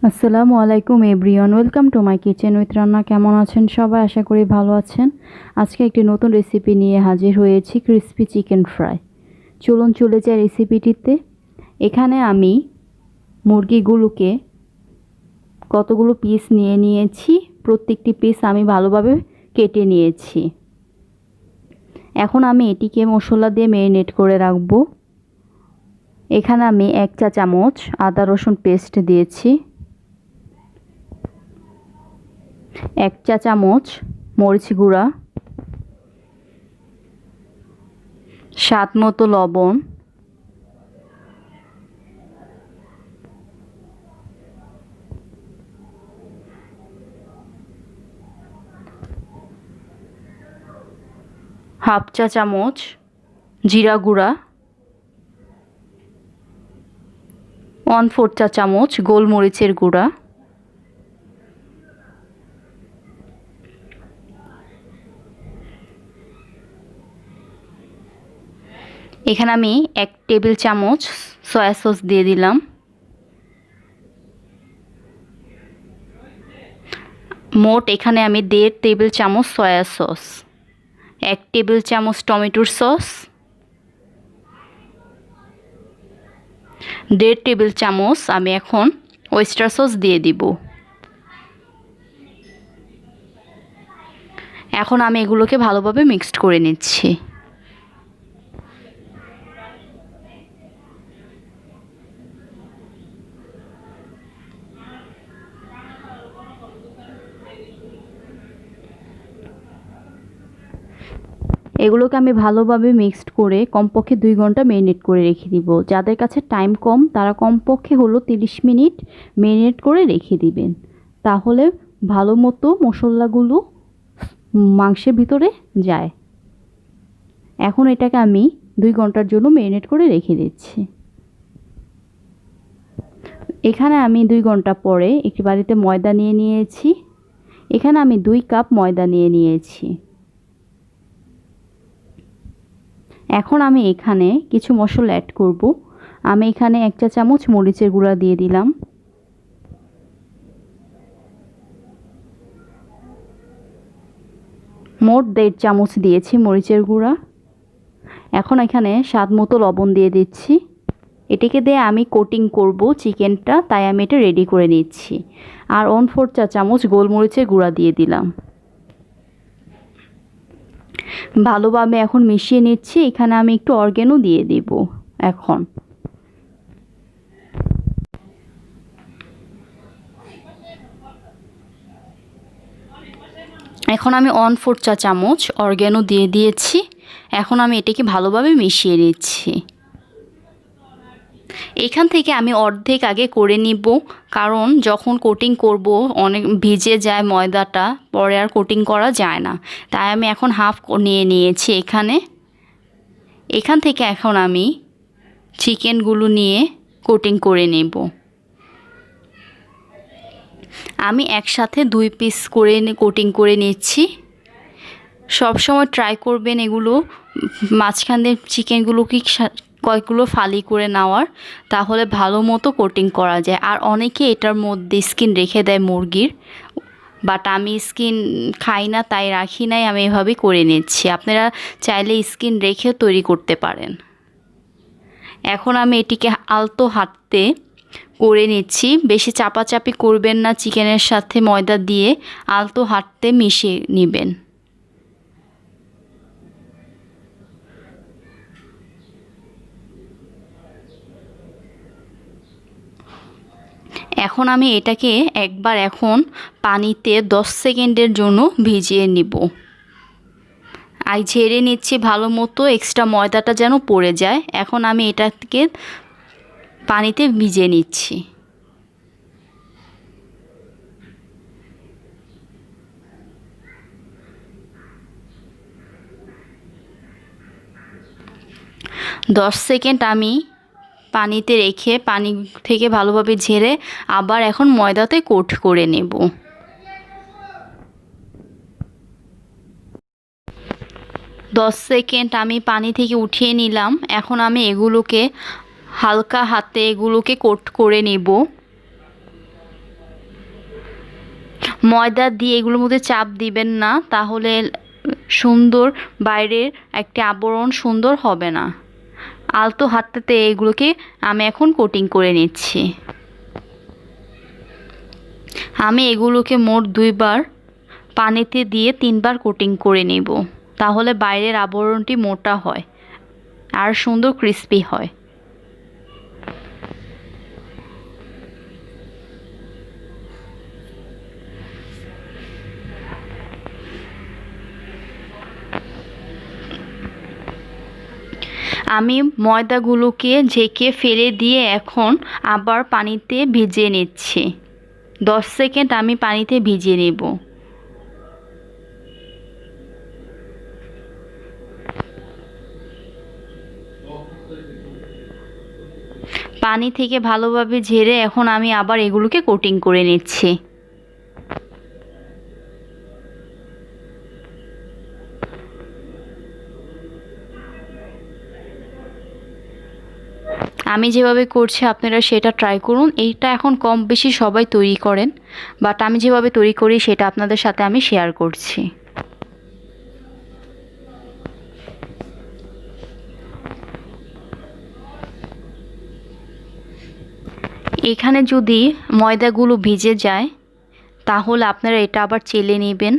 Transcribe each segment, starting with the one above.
আসসালামু আলাইকুম everyone, welcome to my kitchen with রান্না। কেমন আছেন সবাই? আশা করি ভালো আছেন। আজকে একটি নতুন রেসিপি নিয়ে হাজির হয়েছি, ক্রিসপি চিকেন ফ্রাই। চলুন চলে যাই রেসিপিটিতে। এখানে আমি মুরগিগুলোকে কতগুলো পিস নিয়ে নিয়েছি, প্রত্যেকটি পিস আমি ভালোভাবে কেটে নিয়েছি। এখন আমি এটিকে মশলা দিয়ে ম্যারিনেট করে রাখবো। এখানে আমি 1 চা চামচ আদা রসুন পেস্ট দিয়েছি, 1 চা চামচ মরিচ গুঁড়া, স্বাদ মতো লবণ, হাফ চা চামচ জিরা গুঁড়া, 1/4 চা চামচ গোলমরিচের গুঁড়া, এখানে আমি 1 টেবিল চামচ সয়া সস দিয়ে দিলাম। মোট এখানে আমি 1.5 টেবিল চামচ সয়া সস, 1 টেবিল চামচ টমেটোর সস, 1.5 টেবিল চামচ আমি এখন ওয়েস্টার সস দিয়ে দিব। এখন আমি এগুলোকে ভালোভাবে মিক্সড করে নিচ্ছি। এগুলোকে আমি ভালোভাবে মিক্সড করে কমপক্ষে 2 ঘন্টা ম্যারিনেট করে রেখে দিব। যাদের কাছে টাইম কম তারা কমপক্ষে হলো 30 মিনিট ম্যারিনেট করে রেখে দিবেন, তাহলে ভালো মতো মশলাগুলো মাংসের ভিতরে যায়। এখন এটাকে আমি 2 ঘন্টার জন্য ম্যারিনেট করে রেখে দিচ্ছি। এখানে আমি 2 ঘন্টা পরে একটি বাড়িতে ময়দা নিয়ে নিয়েছি। এখানে আমি 2 কাপ ময়দা নিয়ে নিয়েছি। এখন আমি এখানে কিছু মশলা অ্যাড করব। আমি এখানে 1 চা চামচ মরিচের গুঁড়া দিয়ে দিলাম, মোট 1.5 চামচ দিয়েছি মরিচের গুঁড়া। এখন এখানে স্বাদ মতো লবণ দিয়ে দিচ্ছি। এটিকে দিয়ে আমি কোটিং করব চিকেনটা, তাই আমি এটা রেডি করে নিচ্ছি। আর 1/4 চা চামচ গোলমরিচের গুঁড়া দিয়ে দিলাম। ভালোভাবে এখন মিশিয়ে নিচ্ছি। এখানে আমি একটু অর্গ্যানো দিয়ে দিব। এখন আমি 1/4 চা চামচ অর্গ্যানো দিয়ে দিয়েছি। এখন আমি এটাকে ভালোভাবে মিশিয়ে নিচ্ছি। এখান থেকে আমি অর্ধেক আগে করে নিব, কারণ যখন কোটিং করব অনেক ভিজে যায় ময়দাটা, পরে আর কোটিং করা যায় না। তাই আমি এখন হাফ নিয়ে নিয়েছি। এখান থেকে এখন আমি চিকেনগুলো নিয়ে কোটিং করে নেব। আমি একসাথে 2 পিস করে কোটিং করে নিচ্ছি। সব সময় ট্রাই করবেন এগুলো মাঝখান দিয়ে চিকেনগুলোকে কয়েকগুলো ফালি করে নেওয়ার, তাহলে ভালো মতো কোটিং করা যায়। আর অনেকে এটার মধ্যে স্কিন রেখে দেয় মুরগির, বাট আমি স্কিন খাই না তাই রাখি নাই, আমি এভাবেই করে নিচ্ছি। আপনারা চাইলে স্কিন রেখেও তৈরি করতে পারেন। এখন আমি এটিকে আলতো হাতে করে নিচ্ছি। বেশি চাপাচাপি করবেন না, চিকেনের সাথে ময়দা দিয়ে আলতো হাতে মিশিয়ে নেবেন। এখন আমি এটাকে একবার এখন পানিতে 10 সেকেন্ডের জন্য ভিজিয়ে নিব। আর ঝেড়ে নিচ্ছি ভালো মতো, এক্সট্রা ময়দাটা যেন পড়ে যায়। এখন আমি এটাকে পানিতে ভিজিয়ে নিচ্ছি। দশ সেকেন্ড আমি পানিতে রেখে পানি থেকে ভালোভাবে ঝেড়ে আবার এখন ময়দাতে কোট করে নেব। 10 সেকেন্ড আমি পানি থেকে উঠিয়ে নিলাম। এখন আমি এগুলোকে হালকা হাতে কোট করে নেব। ময়দা দিয়ে এগুলোর মধ্যে চাপ দিবেন না, তাহলে সুন্দর বাইরের একটি আবরণ সুন্দর হবে না। আলতো হাতটাতে এগুলোকে আমি এখন কোটিং করে নিচ্ছি। আমি এগুলোকে মোট 2 বার পানিতে দিয়ে 3 বার কোটিং করে নেব, তাহলে বাইরের আবরণটি মোটা হয় আর সুন্দর ক্রিস্পি হয়। আমি ময়দাগুলোকে ঝেঁকে ফেলে দিয়ে এখন আবার পানিতে ভিজিয়ে নিচ্ছি। 10 সেকেন্ড আমি পানিতে ভিজিয়ে নেব। পানি থেকে ভালোভাবে ঝেড়ে এখন আমি আবার এগুলোকে কোটিং করে নিচ্ছি। আমি যেভাবে করছি আপনারা সেটা ট্রাই করুন। এইটা এখন কম বেশি সবাই তৈরি করেন, বাট আমি যেভাবে তৈরি করি সেটা আপনাদের সাথে আমি শেয়ার করছি। এখানে যদি ময়দাগুলো ভিজে যায় তাহলে আপনারা এটা আবার চেলে নেবেন,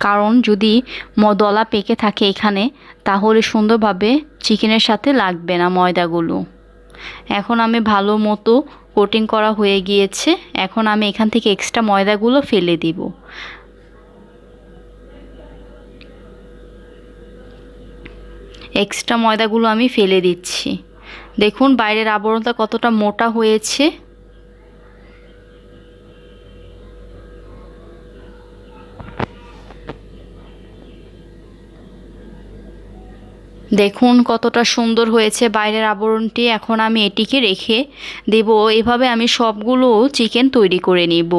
কারণ যদি দলা পেকে থাকে এখানে তাহলে সুন্দরভাবে চিকেনের সাথে লাগবে না ময়দাগুলো। এখন আমি ভালো মতো কোটিং করা হয়ে গিয়েছে। এখন আমি এখান থেকে এক্সট্রা ময়দাগুলো ফেলে দিব। এক্সট্রা ময়দাগুলো আমি ফেলে দিচ্ছি। দেখুন বাইরের আবরণটা কতটা মোটা হয়েছে। দেখুন কতটা সুন্দর হয়েছে বাইরের আবরণটি। এখন আমি এটিকে রেখে দেব। এভাবে আমি সবগুলো চিকেন তৈরি করে নিব।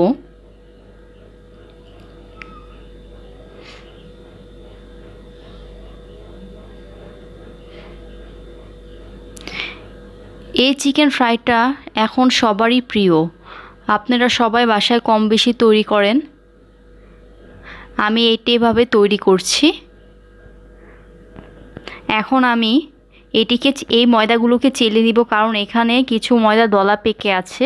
এই চিকেন ফ্রাইটা এখন সবারই প্রিয়। আপনারা সবাই বাসায় কম বেশি তৈরি করেন। আমি এটি এভাবে তৈরি করছি। এখন আমি এটিকে এই ময়দাগুলোকে চেলে নিব, কারণ এখানে কিছু ময়দা দলা পেকে আছে।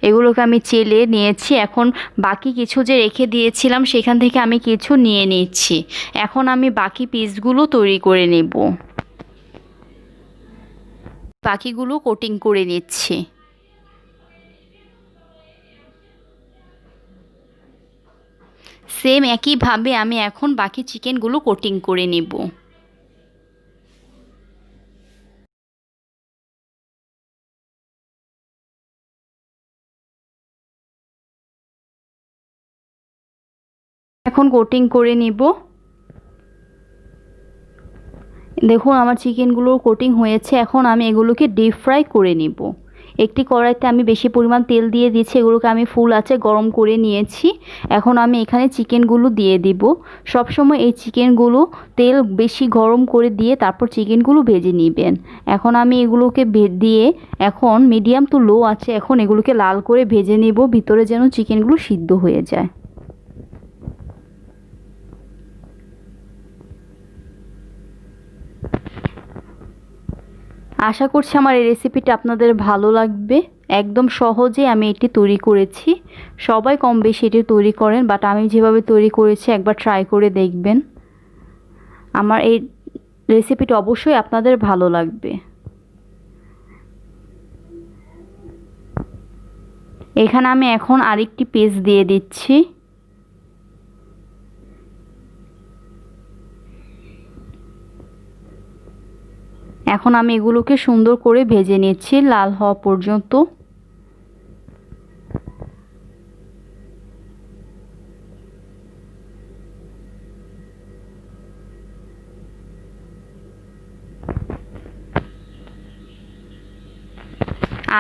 এগুলোকে আমি চেলে নিয়েছি। এখন বাকি কিছু যে রেখে দিয়েছিলাম সেখান থেকে আমি কিছু নিয়ে নিচ্ছি। এখন আমি বাকি পিসগুলো তৈরি করে নেব। বাকিগুলো কোটিং করে নিচ্ছি। সেম একইভাবে আমি এখন বাকি চিকেনগুলো কোটিং করে নেব। এখন কোটিং করে নিব। দেখুন আমার চিকেনগুলো কোটিং হয়েছে। এখন আমি এগুলোকে ডিপ ফ্রাই করে নিব। একটি কড়াইতে আমি বেশি পরিমাণ তেল দিয়ে দিয়েছি। এগুলোকে আমি ফুল আঁচে গরম করে নিয়েছি। এখন আমি এখানে চিকেনগুলো দিয়ে দিব। সবসময় এই চিকেনগুলো তেল বেশি গরম করে দিয়ে তারপর চিকেনগুলো ভেজে নেবেন। এখন আমি এগুলোকে দিয়ে এখন মিডিয়াম টু লো আছে এখন এগুলোকে লাল করে ভেজে নেব, ভিতরে যেন চিকেনগুলো সিদ্ধ হয়ে যায়। আশা করছি আমার এই রেসিপিটা আপনাদের ভালো লাগবে। একদম সহজে আমি এটি তৈরি করেছি। সবাই কম বেশি এটি তৈরি করেন, বাট আমি যেভাবে তৈরি করেছি একবার ট্রাই করে দেখবেন। আমার এই রেসিপিটা অবশ্যই আপনাদের ভালো লাগবে। এখানে আমি এখন আরেকটি পিস দিয়ে দিচ্ছি। এখন আমি এগুলোকে সুন্দর করে ভেজে নিচ্ছি লাল হওয়া পর্যন্ত।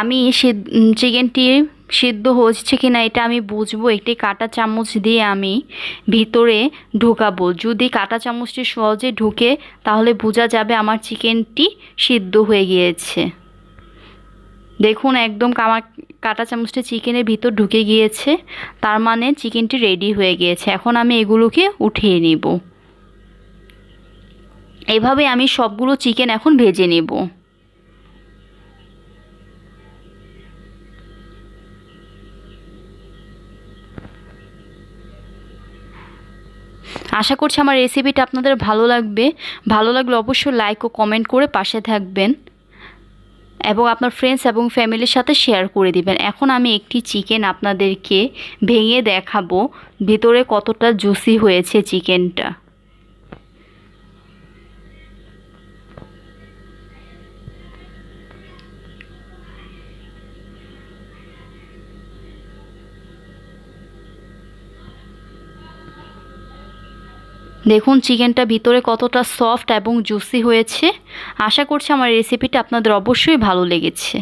আমি চিকেনটি সিদ্ধ হচ্ছে কিনা এটা আমি বুঝবো একটি কাঁটা চামচ দিয়ে আমি ভিতরে ঢোকাবো। যদি কাঁটা চামচটি সহজে ঢুকে তাহলে বোঝা যাবে আমার চিকেনটি সিদ্ধ হয়ে গিয়েছে। দেখুন একদম কাঁটা চামচটা চিকেনের ভিতর ঢুকে গিয়েছে, তার মানে চিকেনটি রেডি হয়ে গিয়েছে। এখন আমি এগুলোকে উঠিয়ে নিব। এভাবে আমি সবগুলো চিকেন এখন ভেজে নেব। আশা করছি আমার রেসিপিটা আপনাদের ভালো লাগবে। ভালো লাগলে অবশ্যই লাইক ও কমেন্ট করে পাশে থাকবেন এবং আপনার ফ্রেন্ডস এবং ফ্যামিলির সাথে শেয়ার করে দিবেন। এখন আমি একটি চিকেন আপনাদেরকে ভেঙে দেখাবো ভিতরে কতটা জুসি হয়েছে চিকেনটা। দেখুন চিকেনটা ভিতরে কতটা সফট এবং জুসি হয়েছে। আশা করছি আমার রেসিপিটা আপনাদের অবশ্যই ভালো লেগেছে।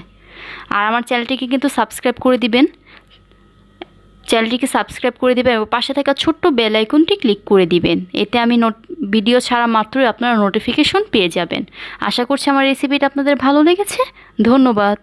আর আমার চ্যানেলটিকে কিন্তু সাবস্ক্রাইব করে দিবেন। চ্যানেলটিকে সাবস্ক্রাইব করে দিবেন এবং পাশে থাকা ছোট্ট বেল আইকনটি ক্লিক করে দিবেন। এতে আমি ভিডিও ছাড়া মাত্রই আপনারা নোটিফিকেশন পেয়ে যাবেন। আশা করছি আমার রেসিপিটা আপনাদের ভালো লেগেছে। ধন্যবাদ।